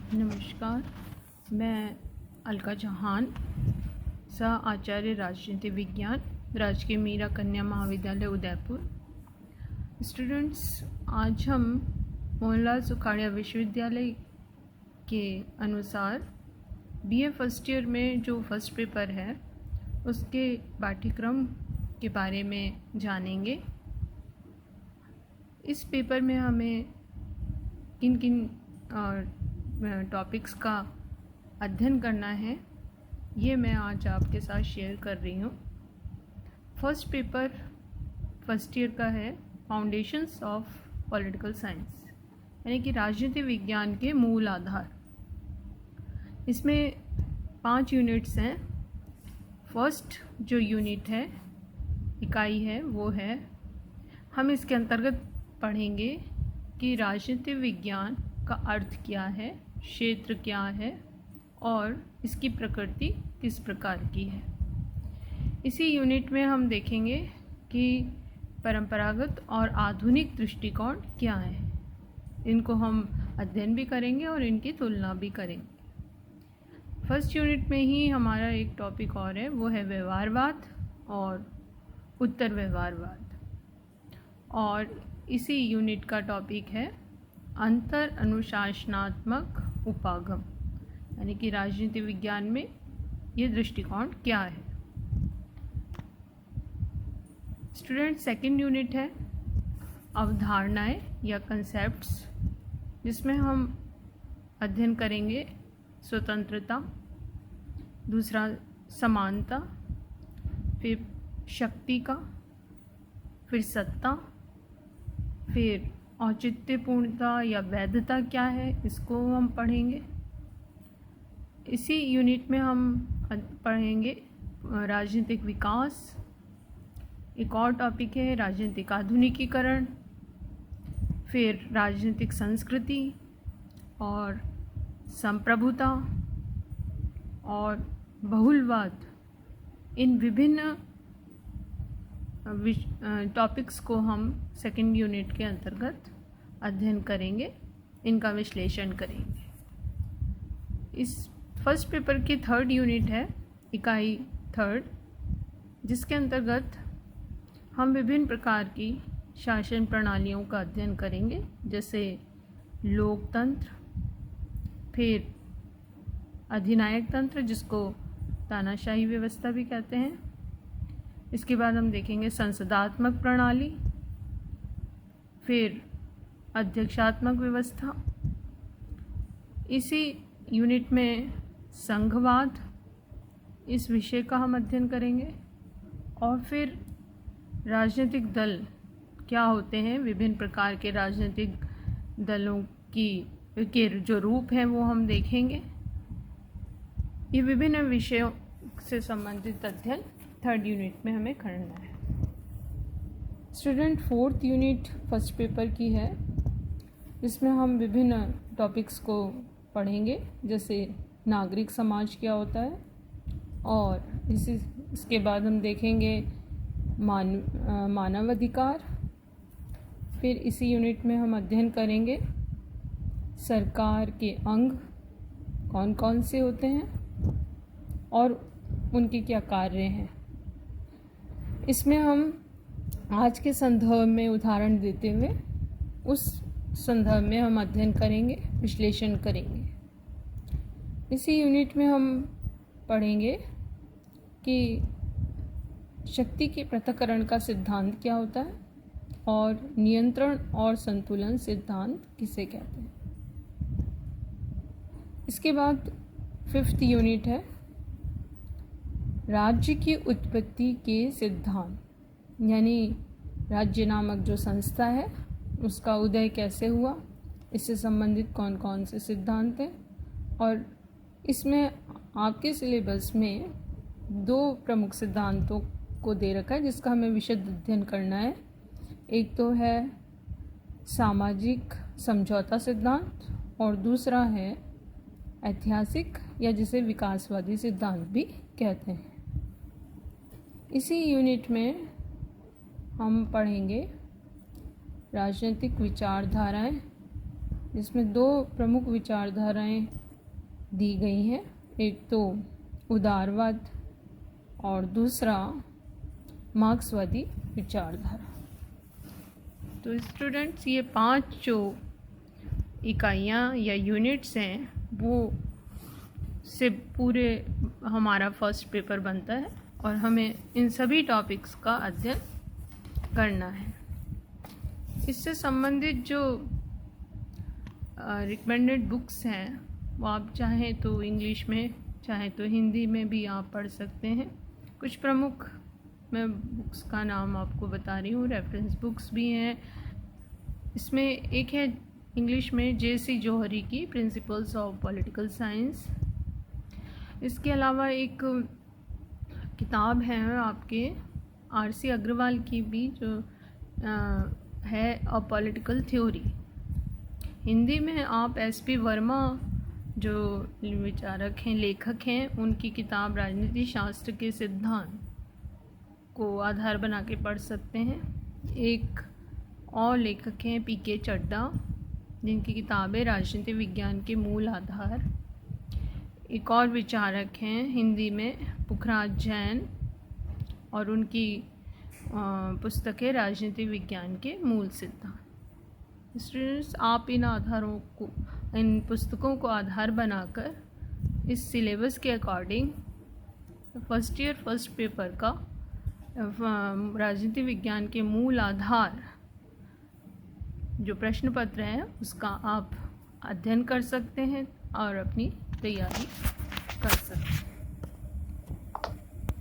नमस्कार, मैं अलका चौहान, सह आचार्य राजनीति विज्ञान, राजकीय मीरा कन्या महाविद्यालय उदयपुर। स्टूडेंट्स, आज हम मोहनलाल सुखाड़िया विश्वविद्यालय के अनुसार बीए फर्स्ट ईयर में जो फर्स्ट पेपर है उसके पाठ्यक्रम के बारे में जानेंगे। इस पेपर में हमें किन किन टॉपिक्स का अध्ययन करना है ये मैं आज आपके साथ शेयर कर रही हूँ। फर्स्ट पेपर फर्स्ट ईयर का है फाउंडेशंस ऑफ पॉलिटिकल साइंस, यानी कि राजनीति विज्ञान के मूल आधार। इसमें 5 यूनिट्स हैं। फर्स्ट जो यूनिट है, इकाई है, वो है हम इसके अंतर्गत पढ़ेंगे कि राजनीति विज्ञान का अर्थ क्या है, क्षेत्र क्या है और इसकी प्रकृति किस प्रकार की है। इसी यूनिट में हम देखेंगे कि परंपरागत और आधुनिक दृष्टिकोण क्या है। इनको हम अध्ययन भी करेंगे और इनकी तुलना भी करेंगे। फर्स्ट यूनिट में ही हमारा एक टॉपिक और है, वो है व्यवहारवाद और उत्तर व्यवहारवाद। और इसी यूनिट का टॉपिक है अंतर अनुशासनात्मक उपागम, यानी कि राजनीति विज्ञान में ये दृष्टिकोण क्या है। स्टूडेंट, सेकंड यूनिट है अवधारणाएं या कंसेप्ट्स, जिसमें हम अध्ययन करेंगे स्वतंत्रता, दूसरा समानता, फिर शक्ति का, फिर सत्ता, फिर औचित्यपूर्णता या वैधता क्या है, इसको हम पढ़ेंगे। इसी यूनिट में हम पढ़ेंगे राजनीतिक विकास। एक और टॉपिक है राजनीतिक आधुनिकीकरण, फिर राजनीतिक संस्कृति और संप्रभुता और बहुलवाद। इन विभिन्न टॉपिक्स को हम सेकंड यूनिट के अंतर्गत अध्ययन करेंगे, इनका विश्लेषण करेंगे। इस फर्स्ट पेपर की थर्ड यूनिट है इकाई थर्ड, जिसके अंतर्गत हम विभिन्न प्रकार की शासन प्रणालियों का अध्ययन करेंगे, जैसे लोकतंत्र, फिर अधिनायक तंत्र जिसको तानाशाही व्यवस्था भी कहते हैं। इसके बाद हम देखेंगे संसदात्मक प्रणाली, फिर अध्यक्षात्मक व्यवस्था। इसी यूनिट में संघवाद, इस विषय का हम अध्ययन करेंगे। और फिर राजनीतिक दल क्या होते हैं, विभिन्न प्रकार के राजनीतिक दलों के जो रूप हैं वो हम देखेंगे। ये विभिन्न विषयों से संबंधित अध्ययन थर्ड यूनिट में हमें करना है। Student, fourth unit first paper की है, जिसमें हम विभिन्न टॉपिक्स को पढ़ेंगे, जैसे नागरिक समाज क्या होता है, और इसके बाद हम देखेंगे मानव अधिकार। फिर इसी यूनिट में हम अध्ययन करेंगे सरकार के अंग कौन कौन से होते हैं और उनके क्या कार्य हैं। इसमें हम आज के संदर्भ में उदाहरण देते हुए उस संदर्भ में हम अध्ययन करेंगे, विश्लेषण करेंगे। इसी यूनिट में हम पढ़ेंगे कि शक्ति के पृथक्करण का सिद्धांत क्या होता है और नियंत्रण और संतुलन सिद्धांत किसे कहते हैं। इसके बाद फिफ्थ यूनिट है राज्य की उत्पत्ति के सिद्धांत, यानी राज्य नामक जो संस्था है उसका उदय कैसे हुआ, इससे संबंधित कौन कौन से सिद्धांत हैं। और इसमें आपके सिलेबस में 2 प्रमुख सिद्धांतों को दे रखा है जिसका हमें विशद अध्ययन करना है। एक तो है सामाजिक समझौता सिद्धांत और दूसरा है ऐतिहासिक या जिसे विकासवादी सिद्धांत भी कहते हैं। इसी यूनिट में हम पढ़ेंगे राजनीतिक विचारधाराएं जिसमें दो प्रमुख विचारधाराएं दी गई हैं, एक तो उदारवाद और दूसरा मार्क्सवादी विचारधारा। तो स्टूडेंट्स, ये 5 जो इकाइयाँ या यूनिट्स हैं वो से पूरे हमारा फर्स्ट पेपर बनता है और हमें इन सभी टॉपिक्स का अध्ययन करना है। इससे संबंधित जो रिकमेंडेड बुक्स हैं वो आप चाहें तो इंग्लिश में चाहे तो हिंदी में भी आप पढ़ सकते हैं। कुछ प्रमुख मैं बुक्स का नाम आपको बता रही हूँ, रेफरेंस बुक्स भी हैं। इसमें एक है इंग्लिश में J.C. जौहरी की प्रिंसिपल्स ऑफ पॉलिटिकल साइंस। इसके अलावा एक किताब है आपके R.C. अग्रवाल की भी जो है अ पॉलिटिकल थ्योरी। हिंदी में आप S.P. वर्मा जो विचारक हैं, लेखक हैं, उनकी किताब राजनीति शास्त्र के सिद्धांत को आधार बना के पढ़ सकते हैं। एक और लेखक हैं P.K. चड्डा, जिनकी किताब है राजनीति विज्ञान के मूल आधार। एक और विचारक हैं हिंदी में पुखराज जैन और उनकी पुस्तक है राजनीति विज्ञान के मूल सिद्धांत। स्टूडेंट्स, आप इन पुस्तकों को आधार बनाकर इस सिलेबस के according first year first paper का राजनीति विज्ञान के मूल आधार जो प्रश्न पत्र है उसका आप अध्ययन कर सकते हैं और अपनी तैयारी कर सकते हैं।